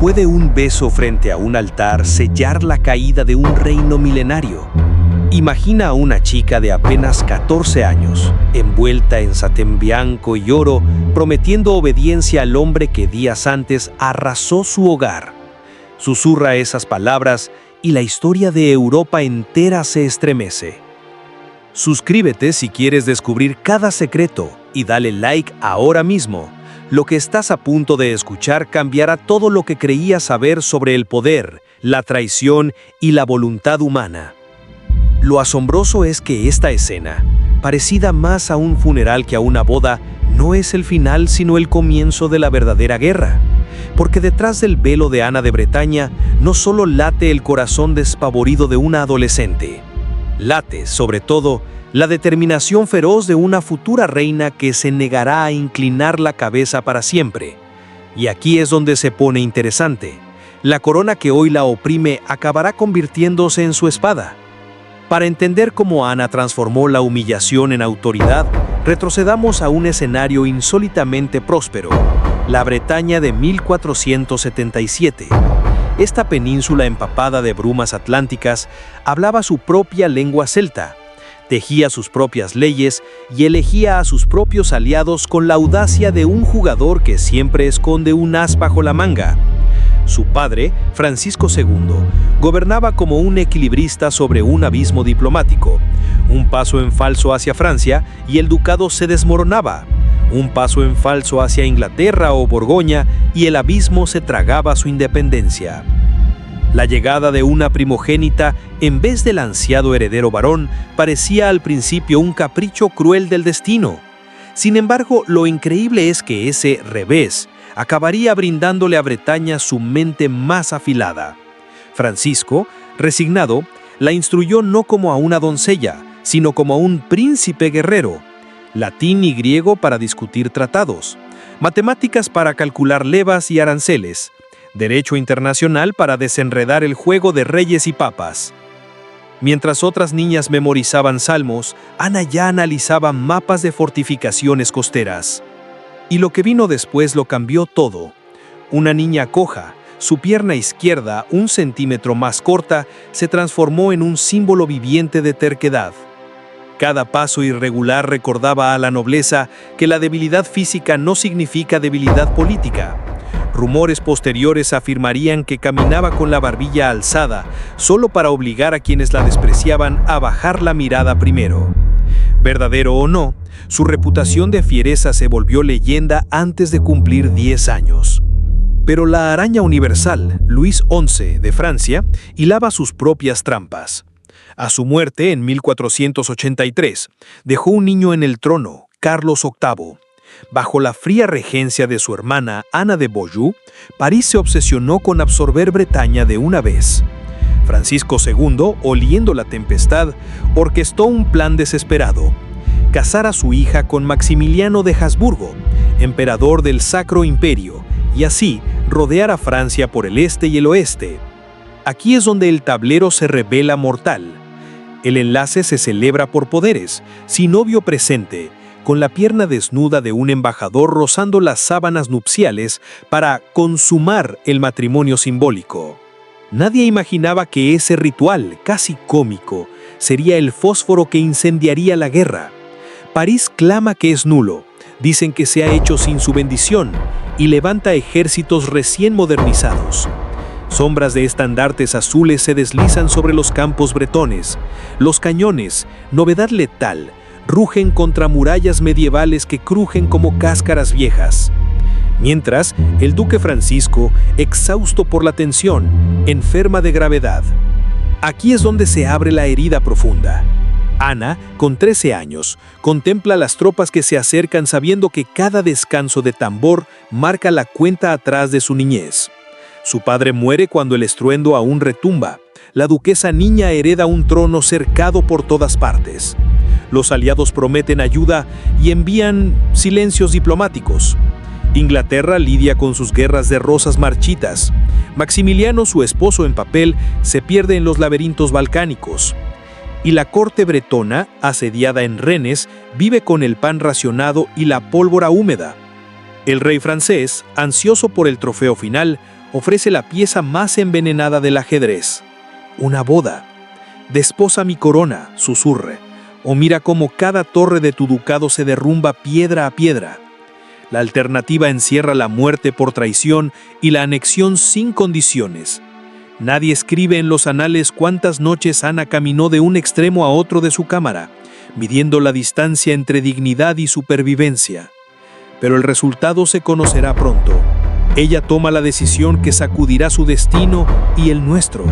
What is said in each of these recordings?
¿Puede un beso frente a un altar sellar la caída de un reino milenario? Imagina a una chica de apenas 14 años, envuelta en satén blanco y oro, prometiendo obediencia al hombre que días antes arrasó su hogar. Susurra esas palabras y la historia de Europa entera se estremece. Suscríbete si quieres descubrir cada secreto y dale like ahora mismo. Lo que estás a punto de escuchar cambiará todo lo que creías saber sobre el poder, la traición y la voluntad humana. Lo asombroso es que esta escena, parecida más a un funeral que a una boda, no es el final sino el comienzo de la verdadera guerra. Porque detrás del velo de Ana de Bretaña no solo late el corazón despavorido de una adolescente, late, sobre todo, la determinación feroz de una futura reina que se negará a inclinar la cabeza para siempre. Y aquí es donde se pone interesante. La corona que hoy la oprime acabará convirtiéndose en su espada. Para entender cómo Ana transformó la humillación en autoridad, retrocedamos a un escenario insólitamente próspero, la Bretaña de 1477. Esta península empapada de brumas atlánticas hablaba su propia lengua celta, tejía sus propias leyes y elegía a sus propios aliados con la audacia de un jugador que siempre esconde un as bajo la manga. Su padre, Francisco II, gobernaba como un equilibrista sobre un abismo diplomático. Un paso en falso hacia Francia y el ducado se desmoronaba. Un paso en falso hacia Inglaterra o Borgoña y el abismo se tragaba su independencia. La llegada de una primogénita en vez del ansiado heredero varón parecía al principio un capricho cruel del destino. Sin embargo, lo increíble es que ese revés acabaría brindándole a Bretaña su mente más afilada. Francisco, resignado, la instruyó no como a una doncella, sino como a un príncipe guerrero. Latín y griego para discutir tratados, matemáticas para calcular levas y aranceles, derecho internacional para desenredar el juego de reyes y papas. Mientras otras niñas memorizaban salmos, Ana ya analizaba mapas de fortificaciones costeras. Y lo que vino después lo cambió todo. Una niña coja, su pierna izquierda, 1 centímetro más corta, se transformó en un símbolo viviente de terquedad. Cada paso irregular recordaba a la nobleza que la debilidad física no significa debilidad política. Rumores posteriores afirmarían que caminaba con la barbilla alzada, solo para obligar a quienes la despreciaban a bajar la mirada primero. Verdadero o no, su reputación de fiereza se volvió leyenda antes de cumplir 10 años. Pero la araña universal, Luis XI de Francia, hilaba sus propias trampas. A su muerte en 1483, dejó un niño en el trono, Carlos VIII. Bajo la fría regencia de su hermana Ana de Beaujeu, París se obsesionó con absorber Bretaña de una vez. Francisco II, oliendo la tempestad, orquestó un plan desesperado: casar a su hija con Maximiliano de Habsburgo, emperador del Sacro Imperio, y así rodear a Francia por el este y el oeste. Aquí es donde el tablero se revela mortal. El enlace se celebra por poderes, sin novio presente, con la pierna desnuda de un embajador rozando las sábanas nupciales para consumar el matrimonio simbólico. Nadie imaginaba que ese ritual, casi cómico, sería el fósforo que incendiaría la guerra. París clama que es nulo, dicen que se ha hecho sin su bendición y levanta ejércitos recién modernizados. Sombras de estandartes azules se deslizan sobre los campos bretones. Los cañones, novedad letal, rugen contra murallas medievales que crujen como cáscaras viejas. Mientras, el duque Francisco, exhausto por la tensión, enferma de gravedad. Aquí es donde se abre la herida profunda. Ana, con 13 años, contempla las tropas que se acercan sabiendo que cada descanso de tambor marca la cuenta atrás de su niñez. Su padre muere cuando el estruendo aún retumba. La duquesa niña hereda un trono cercado por todas partes. Los aliados prometen ayuda y envían silencios diplomáticos. Inglaterra lidia con sus guerras de rosas marchitas. Maximiliano, su esposo en papel, se pierde en los laberintos balcánicos. Y la corte bretona, asediada en Rennes, vive con el pan racionado y la pólvora húmeda. El rey francés, ansioso por el trofeo final, ofrece la pieza más envenenada del ajedrez. Una boda. «Desposa mi corona», susurra, o mira cómo cada torre de tu ducado se derrumba piedra a piedra. La alternativa encierra la muerte por traición y la anexión sin condiciones. Nadie escribe en los anales cuántas noches Ana caminó de un extremo a otro de su cámara, midiendo la distancia entre dignidad y supervivencia. Pero el resultado se conocerá pronto. Ella toma la decisión que sacudirá su destino y el nuestro.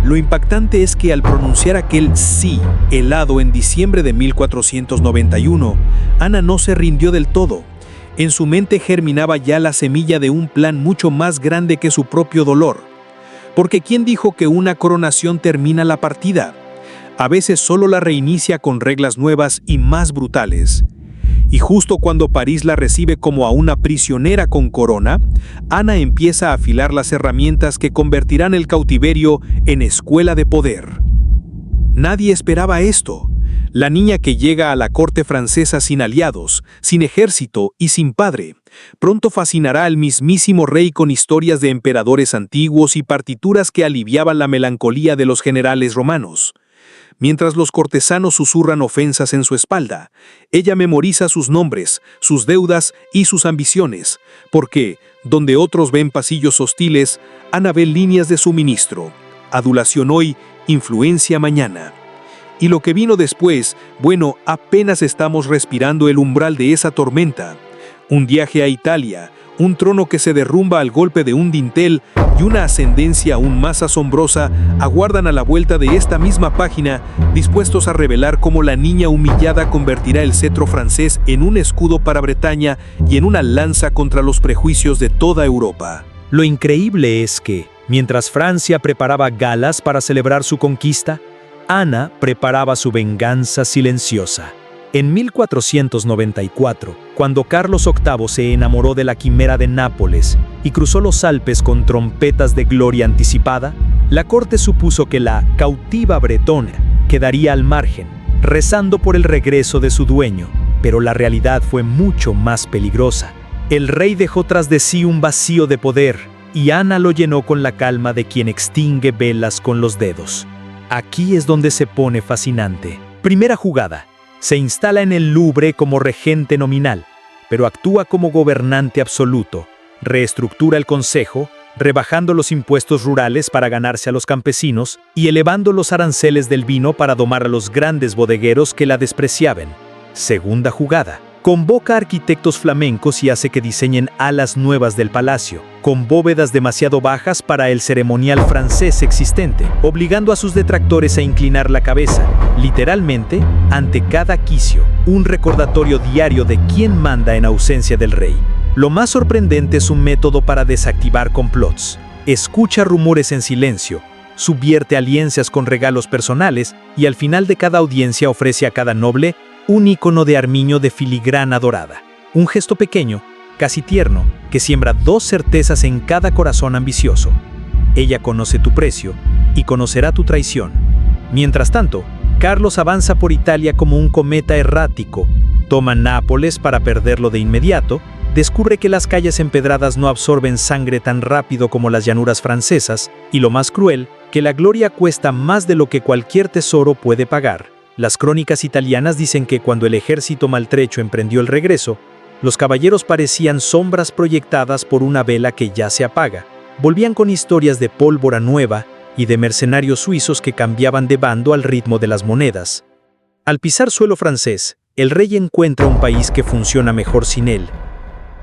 Lo impactante es que al pronunciar aquel sí helado en diciembre de 1491, Ana no se rindió del todo. En su mente germinaba ya la semilla de un plan mucho más grande que su propio dolor. Porque ¿quién dijo que una coronación termina la partida? A veces solo la reinicia con reglas nuevas y más brutales. Y justo cuando París la recibe como a una prisionera con corona, Ana empieza a afilar las herramientas que convertirán el cautiverio en escuela de poder. Nadie esperaba esto. La niña que llega a la corte francesa sin aliados, sin ejército y sin padre, pronto fascinará al mismísimo rey con historias de emperadores antiguos y partituras que aliviaban la melancolía de los generales romanos. Mientras los cortesanos susurran ofensas en su espalda, ella memoriza sus nombres, sus deudas y sus ambiciones, porque, donde otros ven pasillos hostiles, Ana ve líneas de suministro, adulación hoy, influencia mañana. Y lo que vino después, bueno, apenas estamos respirando el umbral de esa tormenta. Un viaje a Italia, un trono que se derrumba al golpe de un dintel y una ascendencia aún más asombrosa aguardan a la vuelta de esta misma página, dispuestos a revelar cómo la niña humillada convertirá el cetro francés en un escudo para Bretaña y en una lanza contra los prejuicios de toda Europa. Lo increíble es que, mientras Francia preparaba galas para celebrar su conquista, Ana preparaba su venganza silenciosa. En 1494, cuando Carlos VIII se enamoró de la quimera de Nápoles y cruzó los Alpes con trompetas de gloria anticipada, la corte supuso que la cautiva bretona quedaría al margen, rezando por el regreso de su dueño, pero la realidad fue mucho más peligrosa. El rey dejó tras de sí un vacío de poder, y Ana lo llenó con la calma de quien extingue velas con los dedos. Aquí es donde se pone fascinante. Primera jugada. Se instala en el Louvre como regente nominal, pero actúa como gobernante absoluto. Reestructura el consejo, rebajando los impuestos rurales para ganarse a los campesinos y elevando los aranceles del vino para domar a los grandes bodegueros que la despreciaban. Segunda jugada. Convoca a arquitectos flamencos y hace que diseñen alas nuevas del palacio, con bóvedas demasiado bajas para el ceremonial francés existente, obligando a sus detractores a inclinar la cabeza, literalmente, ante cada quicio, un recordatorio diario de quién manda en ausencia del rey. Lo más sorprendente es un método para desactivar complots. Escucha rumores en silencio, subvierte alianzas con regalos personales y al final de cada audiencia ofrece a cada noble un icono de armiño de filigrana dorada. Un gesto pequeño, casi tierno, que siembra dos certezas en cada corazón ambicioso. Ella conoce tu precio y conocerá tu traición. Mientras tanto, Carlos avanza por Italia como un cometa errático. Toma Nápoles para perderlo de inmediato, descubre que las calles empedradas no absorben sangre tan rápido como las llanuras francesas, y lo más cruel, que la gloria cuesta más de lo que cualquier tesoro puede pagar. Las crónicas italianas dicen que cuando el ejército maltrecho emprendió el regreso, los caballeros parecían sombras proyectadas por una vela que ya se apaga. Volvían con historias de pólvora nueva y de mercenarios suizos que cambiaban de bando al ritmo de las monedas. Al pisar suelo francés, el rey encuentra un país que funciona mejor sin él.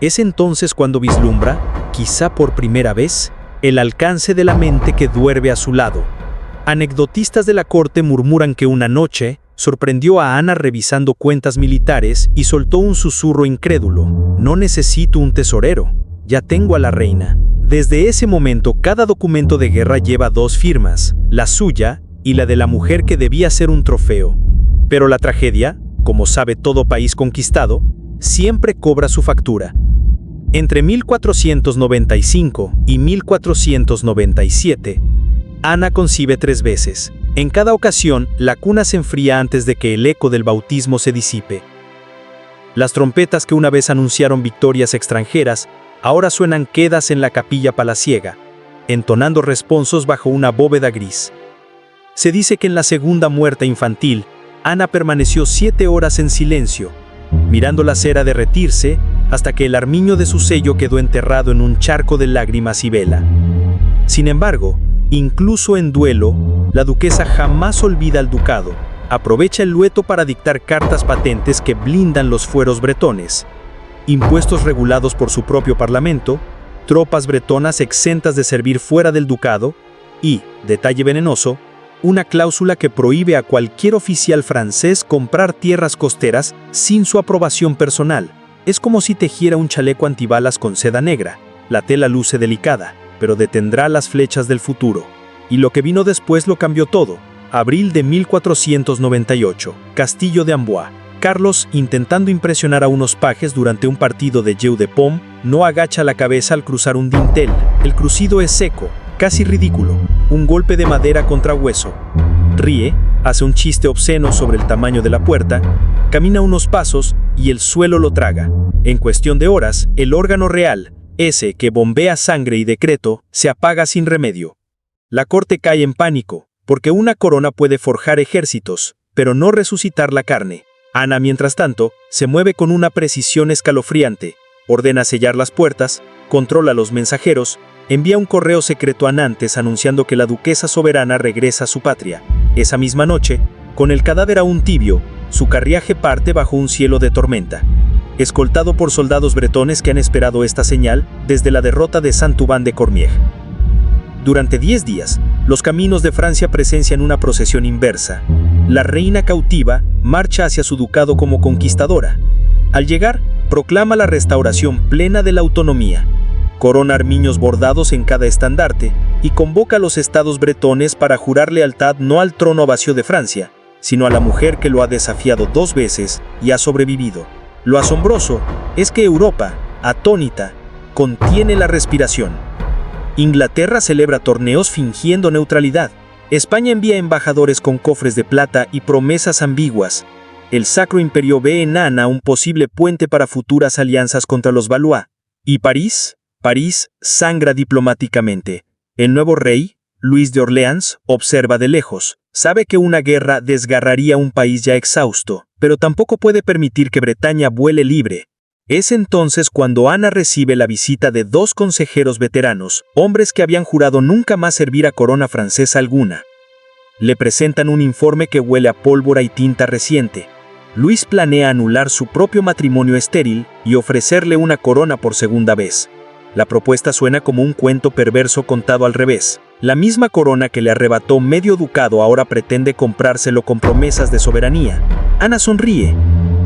Es entonces cuando vislumbra, quizá por primera vez, el alcance de la mente que duerme a su lado. Anecdotistas de la corte murmuran que una noche sorprendió a Ana revisando cuentas militares y soltó un susurro incrédulo: «No necesito un tesorero, ya tengo a la reina». Desde ese momento, cada documento de guerra lleva dos firmas, la suya y la de la mujer que debía ser un trofeo. Pero la tragedia, como sabe todo país conquistado, siempre cobra su factura. Entre 1495 y 1497, Ana concibe 3 veces. En cada ocasión, la cuna se enfría antes de que el eco del bautismo se disipe. Las trompetas que una vez anunciaron victorias extranjeras Ahora suenan quedas en la capilla palaciega, entonando responsos bajo una bóveda gris. Se dice que en la segunda muerte infantil, Ana permaneció 7 horas en silencio, mirando la cera derretirse hasta que el armiño de su sello quedó enterrado en un charco de lágrimas y vela. Sin embargo, incluso en duelo, la duquesa jamás olvida al ducado. Aprovecha el luto para dictar cartas patentes que blindan los fueros bretones, impuestos regulados por su propio parlamento, tropas bretonas exentas de servir fuera del ducado y, detalle venenoso, una cláusula que prohíbe a cualquier oficial francés comprar tierras costeras sin su aprobación personal. Es como si tejiera un chaleco antibalas con seda negra. La tela luce delicada, pero detendrá las flechas del futuro. Y lo que vino después lo cambió todo. Abril de 1498, Castillo de Amboise. Carlos, intentando impresionar a unos pajes durante un partido de jeu de paume, no agacha la cabeza al cruzar un dintel. El crucido es seco, casi ridículo, un golpe de madera contra hueso. Ríe, hace un chiste obsceno sobre el tamaño de la puerta, camina unos pasos y el suelo lo traga. En cuestión de horas, el órgano real, ese que bombea sangre y decreto, se apaga sin remedio. La corte cae en pánico, porque una corona puede forjar ejércitos, pero no resucitar la carne. Ana, mientras tanto, se mueve con una precisión escalofriante, ordena sellar las puertas, controla a los mensajeros, envía un correo secreto a Nantes anunciando que la duquesa soberana regresa a su patria. Esa misma noche, con el cadáver aún tibio, su carruaje parte bajo un cielo de tormenta, escoltado por soldados bretones que han esperado esta señal desde la derrota de Saint-Ouen de Cormier. Durante 10 días, los caminos de Francia presencian una procesión inversa. La reina cautiva marcha hacia su ducado como conquistadora. Al llegar, proclama la restauración plena de la autonomía, corona armiños bordados en cada estandarte y convoca a los estados bretones para jurar lealtad no al trono vacío de Francia, sino a la mujer que lo ha desafiado 2 veces y ha sobrevivido. Lo asombroso es que Europa, atónita, contiene la respiración. Inglaterra celebra torneos fingiendo neutralidad. España envía embajadores con cofres de plata y promesas ambiguas. El Sacro Imperio ve en Ana un posible puente para futuras alianzas contra los Valois. ¿Y París? París sangra diplomáticamente. El nuevo rey, Luis de Orleans, observa de lejos. Sabe que una guerra desgarraría un país ya exhausto, pero tampoco puede permitir que Bretaña vuele libre. Es entonces cuando Ana recibe la visita de 2 consejeros veteranos, hombres que habían jurado nunca más servir a corona francesa alguna. Le presentan un informe que huele a pólvora y tinta reciente. Luis planea anular su propio matrimonio estéril y ofrecerle una corona por segunda vez. La propuesta suena como un cuento perverso contado al revés. La misma corona que le arrebató medio ducado ahora pretende comprárselo con promesas de soberanía. Ana sonríe,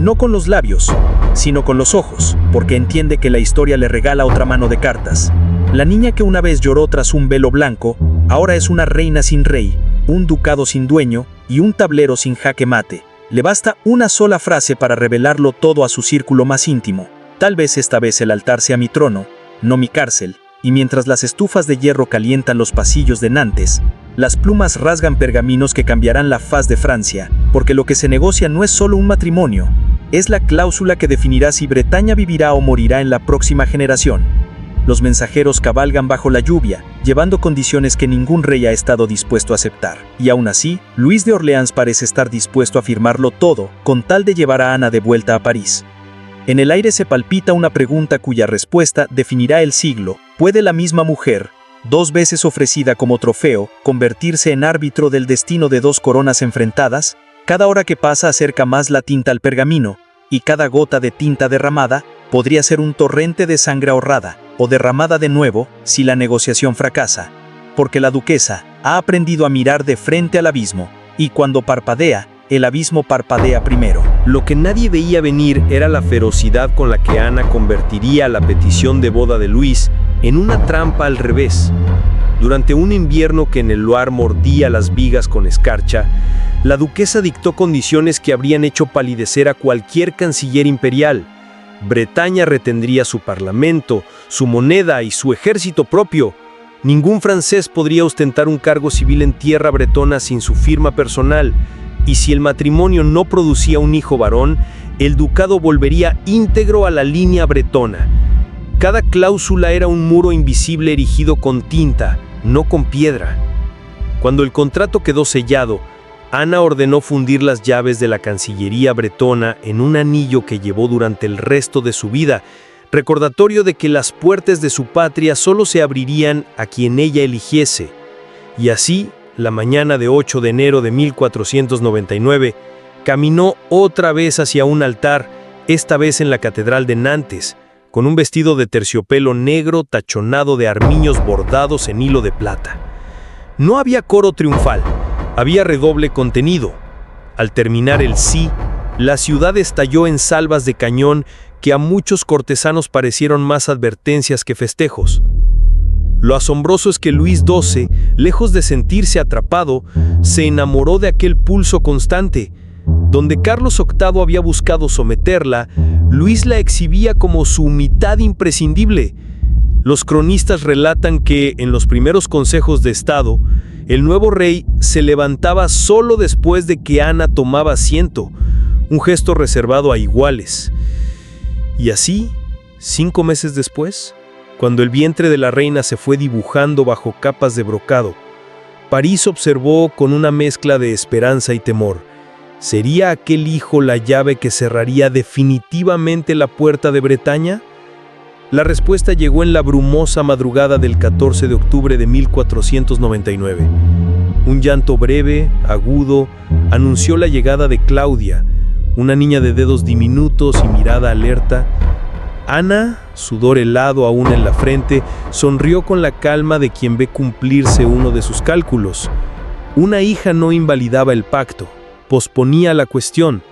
no con los labios, sino con los ojos, porque entiende que la historia le regala otra mano de cartas. La niña que una vez lloró tras un velo blanco, ahora es una reina sin rey, un ducado sin dueño y un tablero sin jaque mate. Le basta una sola frase para revelarlo todo a su círculo más íntimo. Tal vez esta vez el altar sea mi trono, no mi cárcel, y mientras las estufas de hierro calientan los pasillos de Nantes, las plumas rasgan pergaminos que cambiarán la faz de Francia, porque lo que se negocia no es solo un matrimonio, es la cláusula que definirá si Bretaña vivirá o morirá en la próxima generación. Los mensajeros cabalgan bajo la lluvia, llevando condiciones que ningún rey ha estado dispuesto a aceptar. Y aún así, Luis de Orleans parece estar dispuesto a firmarlo todo, con tal de llevar a Ana de vuelta a París. En el aire se palpita una pregunta cuya respuesta definirá el siglo. ¿Puede la misma mujer, 2 veces ofrecida como trofeo, convertirse en árbitro del destino de 2 coronas enfrentadas? Cada hora que pasa acerca más la tinta al pergamino, y cada gota de tinta derramada podría ser un torrente de sangre ahorrada, o derramada de nuevo si la negociación fracasa. Porque la duquesa ha aprendido a mirar de frente al abismo, y cuando parpadea, el abismo parpadea primero. Lo que nadie veía venir era la ferocidad con la que Ana convertiría la petición de boda de Luis en una trampa al revés. Durante un invierno que en el Loire mordía las vigas con escarcha, la duquesa dictó condiciones que habrían hecho palidecer a cualquier canciller imperial. Bretaña retendría su parlamento, su moneda y su ejército propio. Ningún francés podría ostentar un cargo civil en tierra bretona sin su firma personal, y si el matrimonio no producía un hijo varón, el ducado volvería íntegro a la línea bretona. Cada cláusula era un muro invisible erigido con tinta, no con piedra. Cuando el contrato quedó sellado, Ana ordenó fundir las llaves de la Cancillería bretona en un anillo que llevó durante el resto de su vida, recordatorio de que las puertas de su patria solo se abrirían a quien ella eligiese. Y así, la mañana de 8 de enero de 1499, caminó otra vez hacia un altar, esta vez en la Catedral de Nantes, con un vestido de terciopelo negro tachonado de armiños bordados en hilo de plata. No había coro triunfal, había redoble contenido. Al terminar el sí, la ciudad estalló en salvas de cañón que a muchos cortesanos parecieron más advertencias que festejos. Lo asombroso es que Luis XII, lejos de sentirse atrapado, se enamoró de aquel pulso constante. Donde Carlos VIII había buscado someterla, Luis la exhibía como su mitad imprescindible. Los cronistas relatan que, en los primeros consejos de Estado, el nuevo rey se levantaba solo después de que Ana tomaba asiento, un gesto reservado a iguales. Y así, 5 meses después, cuando el vientre de la reina se fue dibujando bajo capas de brocado, París observó con una mezcla de esperanza y temor. ¿Sería aquel hijo la llave que cerraría definitivamente la puerta de Bretaña? La respuesta llegó en la brumosa madrugada del 14 de octubre de 1499. Un llanto breve, agudo, anunció la llegada de Claudia, una niña de dedos diminutos y mirada alerta. Ana, sudor helado aún en la frente, sonrió con la calma de quien ve cumplirse uno de sus cálculos. Una hija no invalidaba el pacto, posponía la cuestión,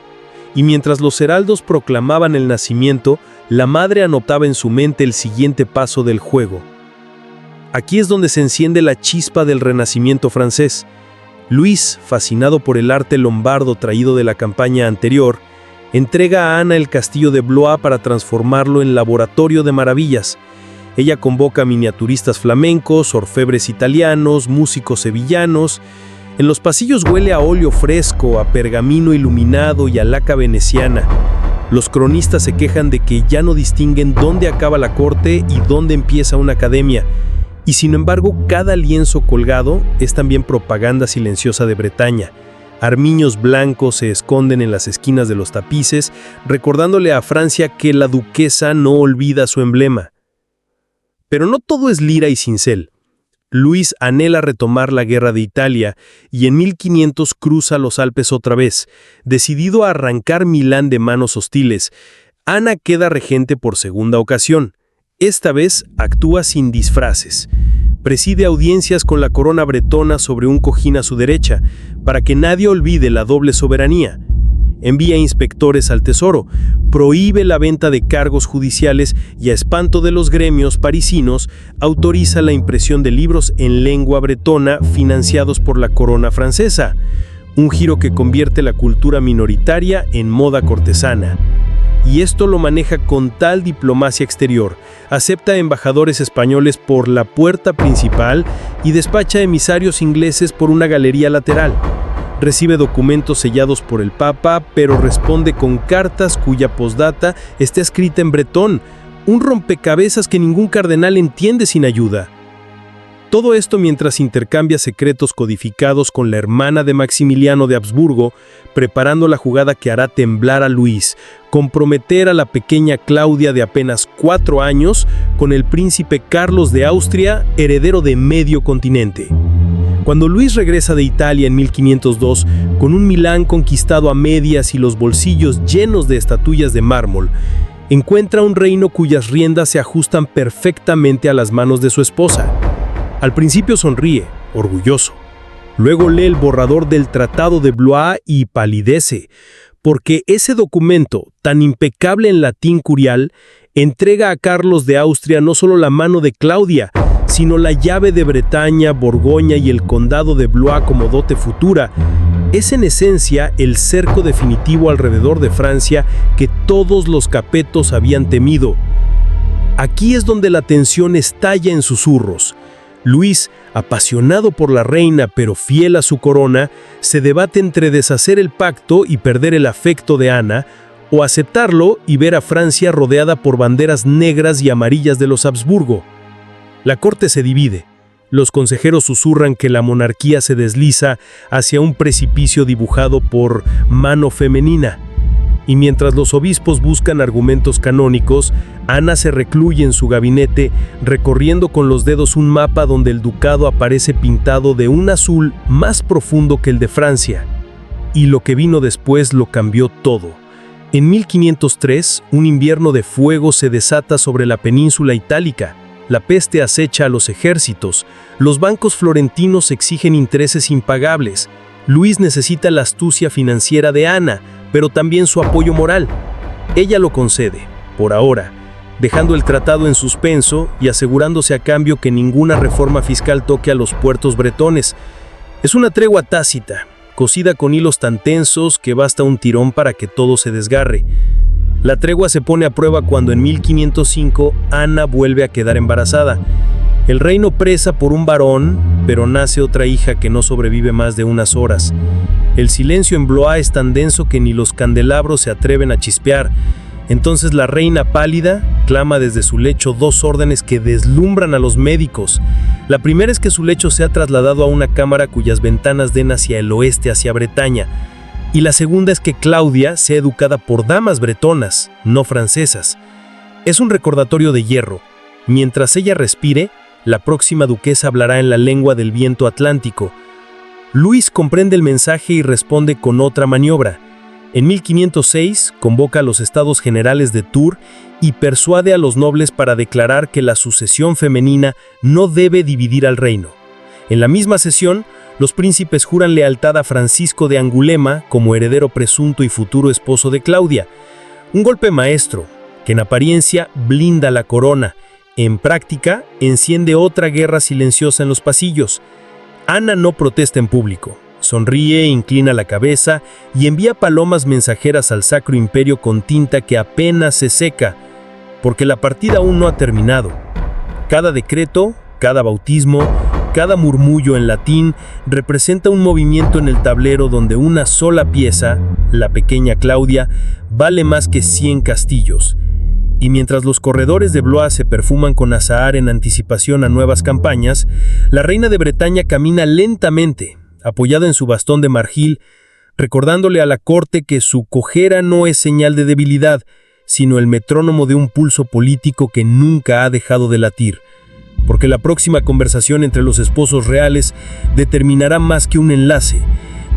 y mientras los heraldos proclamaban el nacimiento, la madre anotaba en su mente el siguiente paso del juego. Aquí es donde se enciende la chispa del Renacimiento francés. Luis, fascinado por el arte lombardo traído de la campaña anterior, entrega a Ana el castillo de Blois para transformarlo en laboratorio de maravillas. Ella convoca miniaturistas flamencos, orfebres italianos, músicos sevillanos. En los pasillos huele a óleo fresco, a pergamino iluminado y a laca veneciana. Los cronistas se quejan de que ya no distinguen dónde acaba la corte y dónde empieza una academia. Y sin embargo, cada lienzo colgado es también propaganda silenciosa de Bretaña. Armiños blancos se esconden en las esquinas de los tapices, recordándole a Francia que la duquesa no olvida su emblema. Pero no todo es lira y cincel. Luis anhela retomar la guerra de Italia y en 1500 cruza los Alpes otra vez. Decidido a arrancar Milán de manos hostiles, Ana queda regente por segunda ocasión. Esta vez actúa sin disfraces. Preside audiencias con la corona bretona sobre un cojín a su derecha, para que nadie olvide la doble soberanía. Envía inspectores al tesoro, prohíbe la venta de cargos judiciales y, a espanto de los gremios parisinos, autoriza la impresión de libros en lengua bretona financiados por la corona francesa. Un giro que convierte la cultura minoritaria en moda cortesana. Y esto lo maneja con tal diplomacia exterior, acepta embajadores españoles por la puerta principal y despacha emisarios ingleses por una galería lateral. Recibe documentos sellados por el Papa, pero responde con cartas cuya postdata está escrita en bretón, un rompecabezas que ningún cardenal entiende sin ayuda. Todo esto mientras intercambia secretos codificados con la hermana de Maximiliano de Habsburgo, preparando la jugada que hará temblar a Luis, comprometer a la pequeña Claudia de apenas 4 años con el príncipe Carlos de Austria, heredero de medio continente. Cuando Luis regresa de Italia en 1502, con un Milán conquistado a medias y los bolsillos llenos de estatuillas de mármol, encuentra un reino cuyas riendas se ajustan perfectamente a las manos de su esposa. Al principio sonríe, orgulloso. Luego lee el borrador del Tratado de Blois y palidece, porque ese documento, tan impecable en latín curial, entrega a Carlos de Austria no solo la mano de Claudia, sino la llave de Bretaña, Borgoña y el condado de Blois como dote futura. Es en esencia el cerco definitivo alrededor de Francia que todos los capetos habían temido. Aquí es donde la tensión estalla en susurros. Luis, apasionado por la reina pero fiel a su corona, se debate entre deshacer el pacto y perder el afecto de Ana, o aceptarlo y ver a Francia rodeada por banderas negras y amarillas de los Habsburgo. La corte se divide. Los consejeros susurran que la monarquía se desliza hacia un precipicio dibujado por mano femenina. Y mientras los obispos buscan argumentos canónicos, Ana se recluye en su gabinete, recorriendo con los dedos un mapa donde el ducado aparece pintado de un azul más profundo que el de Francia. Y lo que vino después lo cambió todo. En 1503, un invierno de fuego se desata sobre la península itálica. La peste acecha a los ejércitos. Los bancos florentinos exigen intereses impagables. Luis necesita la astucia financiera de Ana, pero también su apoyo moral. Ella lo concede, por ahora, dejando el tratado en suspenso y asegurándose a cambio que ninguna reforma fiscal toque a los puertos bretones. Es una tregua tácita, cosida con hilos tan tensos que basta un tirón para que todo se desgarre. La tregua se pone a prueba cuando en 1505 Ana vuelve a quedar embarazada. El reino presa por un varón, pero nace otra hija que no sobrevive más de unas horas. El silencio en Blois es tan denso que ni los candelabros se atreven a chispear. Entonces la reina pálida clama desde su lecho 2 órdenes que deslumbran a los médicos. La primera es que su lecho sea trasladado a una cámara cuyas ventanas den hacia el oeste, hacia Bretaña. Y la segunda es que Claudia sea educada por damas bretonas, no francesas. Es un recordatorio de hierro. Mientras ella respire, la próxima duquesa hablará en la lengua del viento atlántico. Luis comprende el mensaje y responde con otra maniobra. En 1506 convoca a los Estados Generales de Tours y persuade a los nobles para declarar que la sucesión femenina no debe dividir al reino. En la misma sesión, los príncipes juran lealtad a Francisco de Angulema como heredero presunto y futuro esposo de Claudia. Un golpe maestro, que en apariencia blinda la corona, en práctica enciende otra guerra silenciosa en los pasillos. Ana no protesta en público, sonríe, inclina la cabeza y envía palomas mensajeras al Sacro Imperio con tinta que apenas se seca, porque la partida aún no ha terminado. Cada decreto, cada bautismo, cada murmullo en latín representa un movimiento en el tablero donde una sola pieza, la pequeña Claudia, vale más que 100 castillos. Y mientras los corredores de Blois se perfuman con azahar en anticipación a nuevas campañas, la reina de Bretaña camina lentamente, apoyada en su bastón de marfil, recordándole a la corte que su cojera no es señal de debilidad, sino el metrónomo de un pulso político que nunca ha dejado de latir. Porque la próxima conversación entre los esposos reales determinará más que un enlace.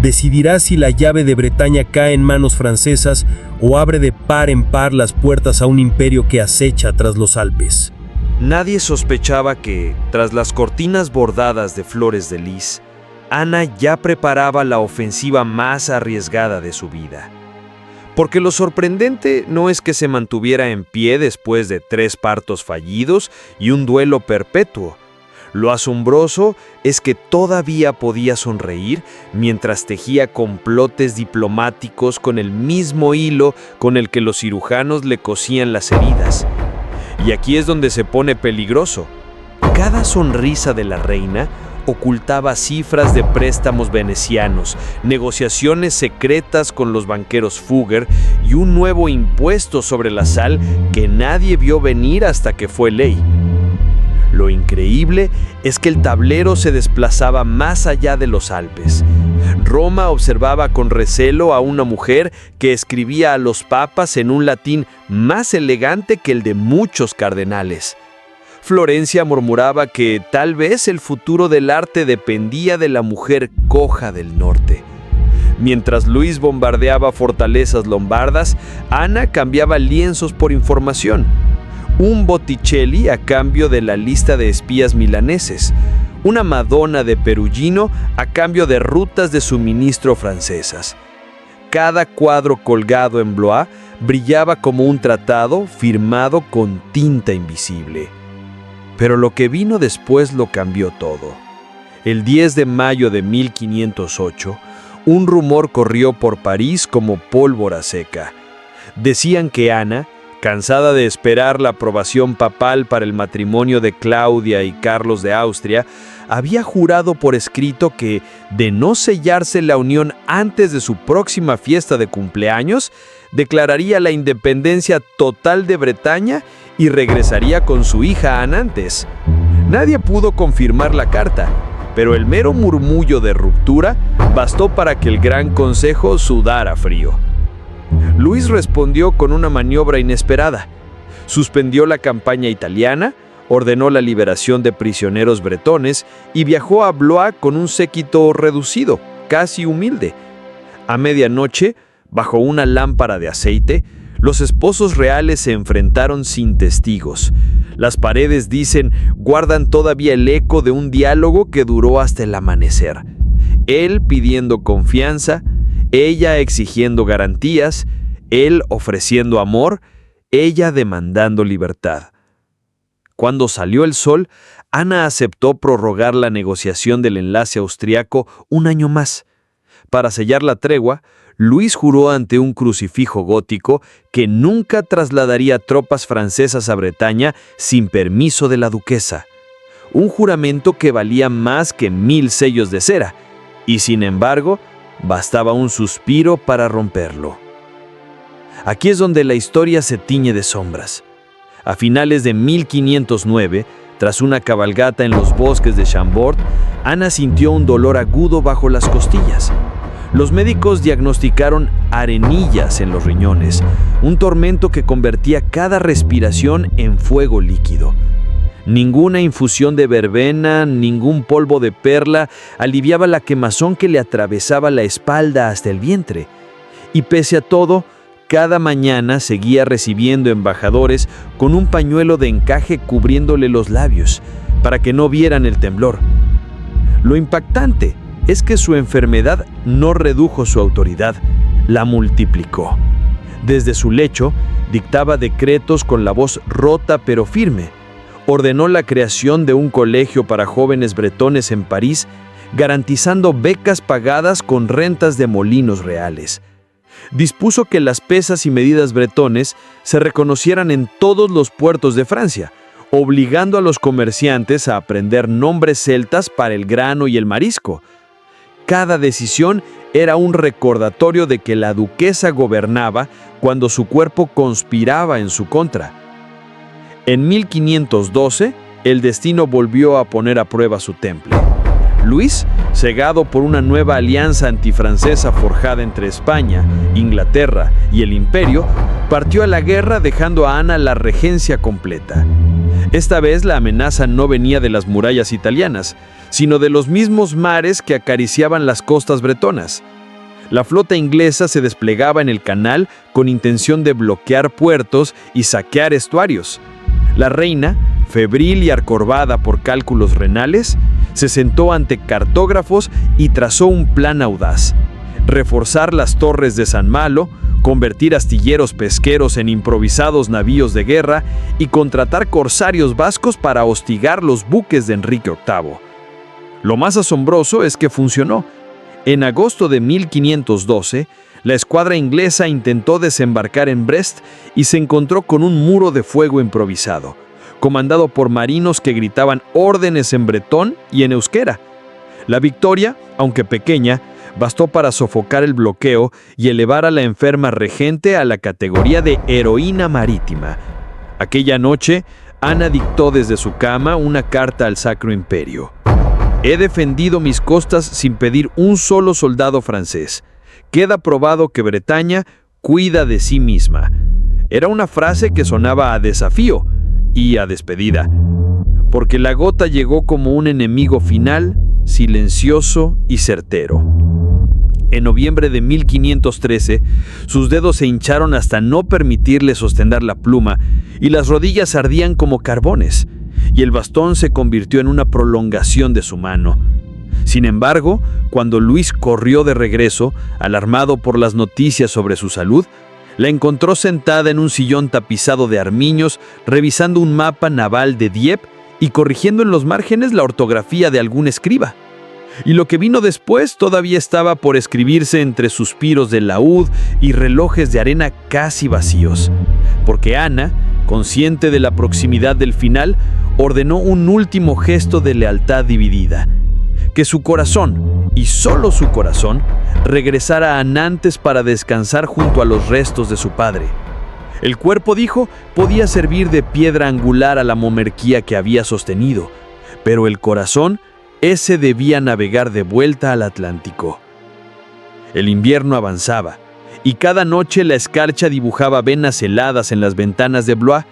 Decidirá si la llave de Bretaña cae en manos francesas o abre de par en par las puertas a un imperio que acecha tras los Alpes. Nadie sospechaba que, tras las cortinas bordadas de flores de lis, Ana ya preparaba la ofensiva más arriesgada de su vida. Porque lo sorprendente no es que se mantuviera en pie después de 3 partos fallidos y un duelo perpetuo. Lo asombroso es que todavía podía sonreír mientras tejía complotes diplomáticos con el mismo hilo con el que los cirujanos le cosían las heridas. Y aquí es donde se pone peligroso. Cada sonrisa de la reina ocultaba cifras de préstamos venecianos, negociaciones secretas con los banqueros Fugger y un nuevo impuesto sobre la sal que nadie vio venir hasta que fue ley. Lo increíble es que el tablero se desplazaba más allá de los Alpes. Roma observaba con recelo a una mujer que escribía a los papas en un latín más elegante que el de muchos cardenales. Florencia murmuraba que tal vez el futuro del arte dependía de la mujer coja del norte. Mientras Luis bombardeaba fortalezas lombardas, Ana cambiaba lienzos por información. Un Botticelli a cambio de la lista de espías milaneses, una Madonna de Perugino a cambio de rutas de suministro francesas. Cada cuadro colgado en Blois brillaba como un tratado firmado con tinta invisible. Pero lo que vino después lo cambió todo. El 10 de mayo de 1508, un rumor corrió por París como pólvora seca. Decían que Ana, cansada de esperar la aprobación papal para el matrimonio de Claudia y Carlos de Austria, había jurado por escrito que, de no sellarse la unión antes de su próxima fiesta de cumpleaños, declararía la independencia total de Bretaña y regresaría con su hija a Nantes. Nadie pudo confirmar la carta, pero el mero murmullo de ruptura bastó para que el Gran Consejo sudara frío. Luis respondió con una maniobra inesperada. Suspendió la campaña italiana, ordenó la liberación de prisioneros bretones y viajó a Blois con un séquito reducido, casi humilde. A medianoche, bajo una lámpara de aceite, los esposos reales se enfrentaron sin testigos. Las paredes, dicen, guardan todavía el eco de un diálogo que duró hasta el amanecer. Él pidiendo confianza, ella exigiendo garantías, él ofreciendo amor, ella demandando libertad. Cuando salió el sol, Ana aceptó prorrogar la negociación del enlace austriaco un año más. Para sellar la tregua, Luis juró ante un crucifijo gótico que nunca trasladaría tropas francesas a Bretaña sin permiso de la duquesa. Un juramento que valía más que 1000 sellos de cera, y sin embargo, bastaba un suspiro para romperlo. Aquí es donde la historia se tiñe de sombras. A finales de 1509, tras una cabalgata en los bosques de Chambord, Ana sintió un dolor agudo bajo las costillas. Los médicos diagnosticaron arenillas en los riñones, un tormento que convertía cada respiración en fuego líquido. Ninguna infusión de verbena, ningún polvo de perla aliviaba la quemazón que le atravesaba la espalda hasta el vientre. Y pese a todo, cada mañana seguía recibiendo embajadores con un pañuelo de encaje cubriéndole los labios, para que no vieran el temblor. Lo impactante es que su enfermedad no redujo su autoridad, la multiplicó. Desde su lecho, dictaba decretos con la voz rota pero firme. Ordenó la creación de un colegio para jóvenes bretones en París, garantizando becas pagadas con rentas de molinos reales. Dispuso que las pesas y medidas bretones se reconocieran en todos los puertos de Francia, obligando a los comerciantes a aprender nombres celtas para el grano y el marisco. Cada decisión era un recordatorio de que la duquesa gobernaba cuando su cuerpo conspiraba en su contra. En 1512, el destino volvió a poner a prueba su temple. Luis, cegado por una nueva alianza antifrancesa forjada entre España, Inglaterra y el Imperio, partió a la guerra dejando a Ana la regencia completa. Esta vez la amenaza no venía de las murallas italianas, sino de los mismos mares que acariciaban las costas bretonas. La flota inglesa se desplegaba en el canal con intención de bloquear puertos y saquear estuarios. La reina, febril y arcorvada por cálculos renales, se sentó ante cartógrafos y trazó un plan audaz: reforzar las torres de San Malo, convertir astilleros pesqueros en improvisados navíos de guerra y contratar corsarios vascos para hostigar los buques de Enrique VIII. Lo más asombroso es que funcionó. En agosto de 1512, la escuadra inglesa intentó desembarcar en Brest y se encontró con un muro de fuego improvisado, comandado por marinos que gritaban órdenes en bretón y en euskera. La victoria, aunque pequeña, bastó para sofocar el bloqueo y elevar a la enferma regente a la categoría de heroína marítima. Aquella noche, Ana dictó desde su cama una carta al Sacro Imperio. He defendido mis costas sin pedir un solo soldado francés. Queda probado que Bretaña cuida de sí misma. Era una frase que sonaba a desafío y a despedida, porque la gota llegó como un enemigo final, silencioso y certero. En noviembre de 1513, sus dedos se hincharon hasta no permitirle sostener la pluma y las rodillas ardían como carbones, y el bastón se convirtió en una prolongación de su mano. Sin embargo, cuando Luis corrió de regreso, alarmado por las noticias sobre su salud, la encontró sentada en un sillón tapizado de armiños, revisando un mapa naval de Dieppe y corrigiendo en los márgenes la ortografía de algún escriba. Y lo que vino después todavía estaba por escribirse entre suspiros de laúd y relojes de arena casi vacíos, porque Ana, consciente de la proximidad del final, ordenó un último gesto de lealtad dividida: que su corazón, y solo su corazón, regresara a Nantes para descansar junto a los restos de su padre. El cuerpo, dijo, podía servir de piedra angular a la monarquía que había sostenido, pero el corazón, ese debía navegar de vuelta al Atlántico. El invierno avanzaba, y cada noche la escarcha dibujaba venas heladas en las ventanas de Blois.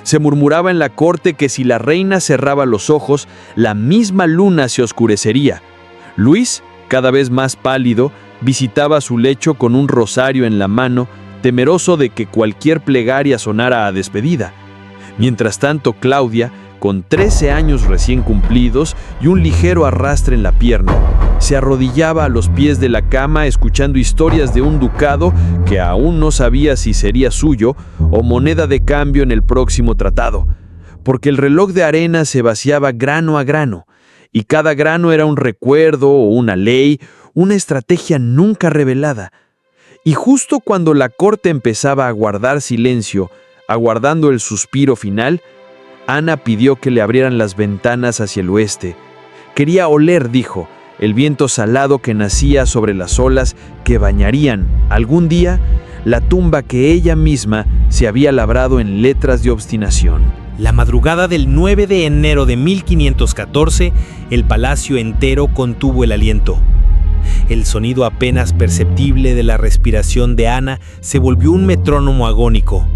Se murmuraba en la corte que si la reina cerraba los ojos, la misma luna se oscurecería. Luis, cada vez más pálido, visitaba su lecho con un rosario en la mano, temeroso de que cualquier plegaria sonara a despedida. Mientras tanto, Claudia, con 13 años recién cumplidos y un ligero arrastre en la pierna, se arrodillaba a los pies de la cama escuchando historias de un ducado que aún no sabía si sería suyo o moneda de cambio en el próximo tratado, porque el reloj de arena se vaciaba grano a grano, y cada grano era un recuerdo o una ley, una estrategia nunca revelada. Y justo cuando la corte empezaba a guardar silencio, aguardando el suspiro final, Ana pidió que le abrieran las ventanas hacia el oeste. Quería oler, dijo, el viento salado que nacía sobre las olas que bañarían, algún día, la tumba que ella misma se había labrado en letras de obstinación. La madrugada del 9 de enero de 1514, el palacio entero contuvo el aliento. El sonido apenas perceptible de la respiración de Ana se volvió un metrónomo agónico.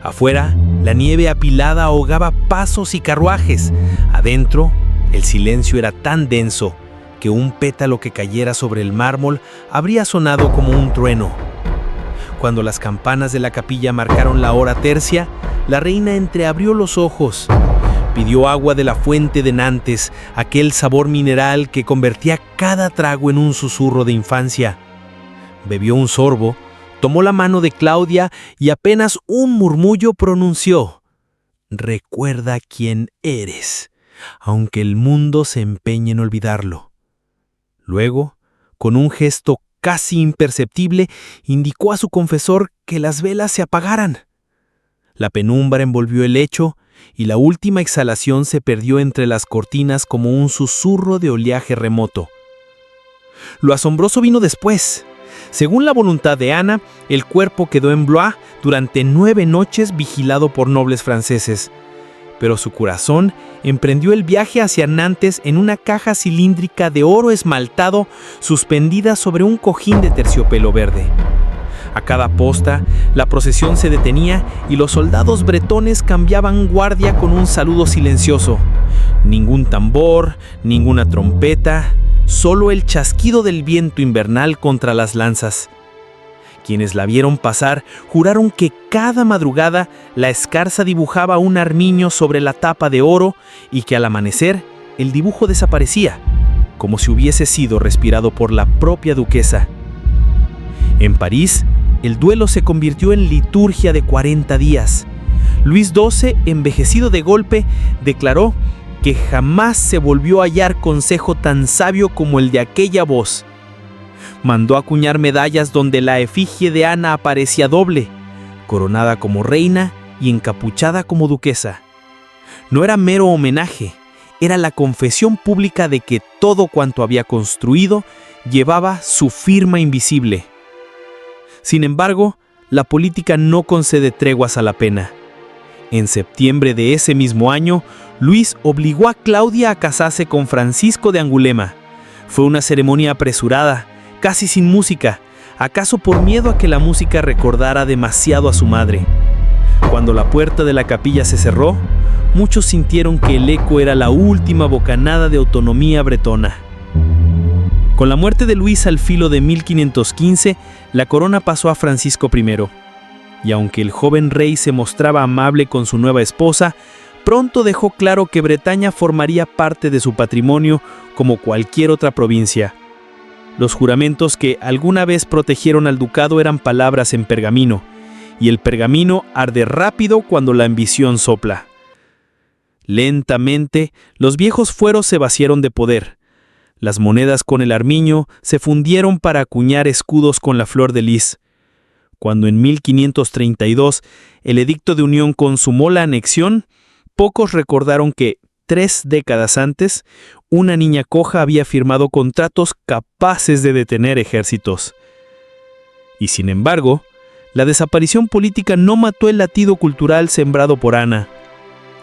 Afuera, la nieve apilada ahogaba pasos y carruajes. Adentro, el silencio era tan denso que un pétalo que cayera sobre el mármol habría sonado como un trueno. Cuando las campanas de la capilla marcaron la hora tercia, la reina entreabrió los ojos. Pidió agua de la fuente de Nantes, aquel sabor mineral que convertía cada trago en un susurro de infancia. Bebió un sorbo, tomó la mano de Claudia y apenas un murmullo pronunció: «Recuerda quién eres, aunque el mundo se empeñe en olvidarlo». Luego, con un gesto casi imperceptible, indicó a su confesor que las velas se apagaran. La penumbra envolvió el lecho y la última exhalación se perdió entre las cortinas como un susurro de oleaje remoto. Lo asombroso vino después. Según la voluntad de Ana, el cuerpo quedó en Blois durante 9 noches vigilado por nobles franceses, pero su corazón emprendió el viaje hacia Nantes en una caja cilíndrica de oro esmaltado suspendida sobre un cojín de terciopelo verde. A cada posta, la procesión se detenía y los soldados bretones cambiaban guardia con un saludo silencioso. Ningún tambor, ninguna trompeta, solo el chasquido del viento invernal contra las lanzas. Quienes la vieron pasar juraron que cada madrugada la escarza dibujaba un armiño sobre la tapa de oro y que al amanecer el dibujo desaparecía, como si hubiese sido respirado por la propia duquesa. En París, el duelo se convirtió en liturgia de 40 días. Luis XII, envejecido de golpe, declaró que jamás se volvió a hallar consejo tan sabio como el de aquella voz. Mandó acuñar medallas donde la efigie de Ana aparecía doble, coronada como reina y encapuchada como duquesa. No era mero homenaje, era la confesión pública de que todo cuanto había construido llevaba su firma invisible. Sin embargo, la política no concede treguas a la pena. En septiembre de ese mismo año, Luis obligó a Claudia a casarse con Francisco de Angulema. Fue una ceremonia apresurada, casi sin música, acaso por miedo a que la música recordara demasiado a su madre. Cuando la puerta de la capilla se cerró, muchos sintieron que el eco era la última bocanada de autonomía bretona. Con la muerte de Luis al filo de 1515, la corona pasó a Francisco I, y aunque el joven rey se mostraba amable con su nueva esposa, pronto dejó claro que Bretaña formaría parte de su patrimonio como cualquier otra provincia. Los juramentos que alguna vez protegieron al ducado eran palabras en pergamino, y el pergamino arde rápido cuando la ambición sopla. Lentamente, los viejos fueros se vaciaron de poder. Las monedas con el armiño se fundieron para acuñar escudos con la flor de lis. Cuando en 1532 el edicto de unión consumó la anexión, pocos recordaron que, 3 décadas antes, una niña coja había firmado contratos capaces de detener ejércitos. Y sin embargo, la desaparición política no mató el latido cultural sembrado por Ana.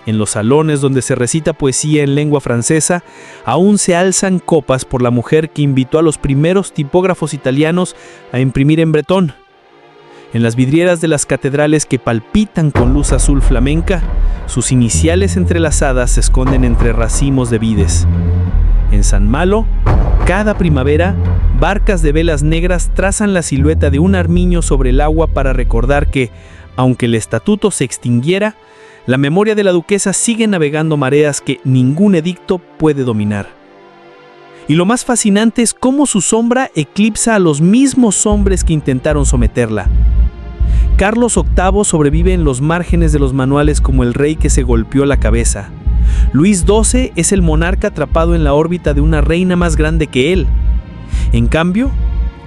En los salones donde se recita poesía en lengua francesa, aún se alzan copas por la mujer que invitó a los primeros tipógrafos italianos a imprimir en bretón. En las vidrieras de las catedrales que palpitan con luz azul flamenca, sus iniciales entrelazadas se esconden entre racimos de vides. En San Malo, cada primavera, barcas de velas negras trazan la silueta de un armiño sobre el agua para recordar que, aunque el estatuto se extinguiera, la memoria de la duquesa sigue navegando mareas que ningún edicto puede dominar. Y lo más fascinante es cómo su sombra eclipsa a los mismos hombres que intentaron someterla. Carlos VIII sobrevive en los márgenes de los manuales como el rey que se golpeó la cabeza. Luis XII es el monarca atrapado en la órbita de una reina más grande que él. En cambio,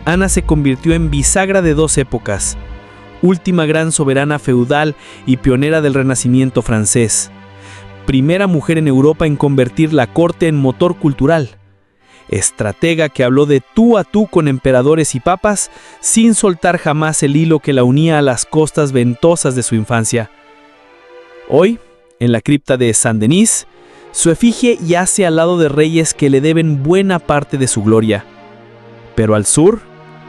Ana se convirtió en bisagra de 2 épocas, última gran soberana feudal y pionera del Renacimiento francés, primera mujer en Europa en convertir la corte en motor cultural, estratega que habló de tú a tú con emperadores y papas sin soltar jamás el hilo que la unía a las costas ventosas de su infancia. Hoy, en la cripta de Saint-Denis, su efigie yace al lado de reyes que le deben buena parte de su gloria. Pero al sur,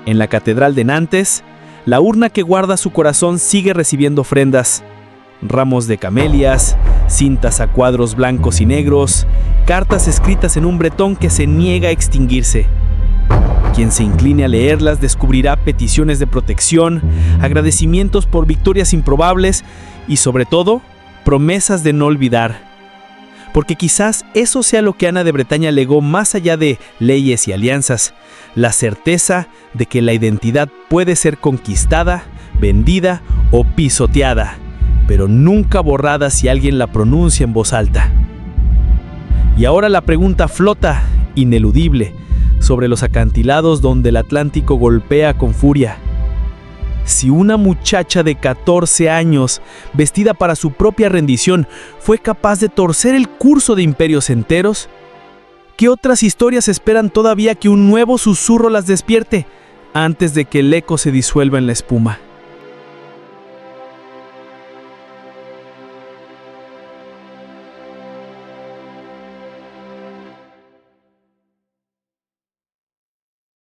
en la Catedral de Nantes, la urna que guarda su corazón sigue recibiendo ofrendas, ramos de camelias, cintas a cuadros blancos y negros, cartas escritas en un bretón que se niega a extinguirse. Quien se incline a leerlas descubrirá peticiones de protección, agradecimientos por victorias improbables y, sobre todo, promesas de no olvidar. Porque quizás eso sea lo que Ana de Bretaña legó más allá de leyes y alianzas, la certeza de que la identidad puede ser conquistada, vendida o pisoteada, pero nunca borrada si alguien la pronuncia en voz alta. Y ahora la pregunta flota, ineludible, sobre los acantilados donde el Atlántico golpea con furia. Si una muchacha de 14 años, vestida para su propia rendición, fue capaz de torcer el curso de imperios enteros, ¿qué otras historias esperan todavía que un nuevo susurro las despierte antes de que el eco se disuelva en la espuma?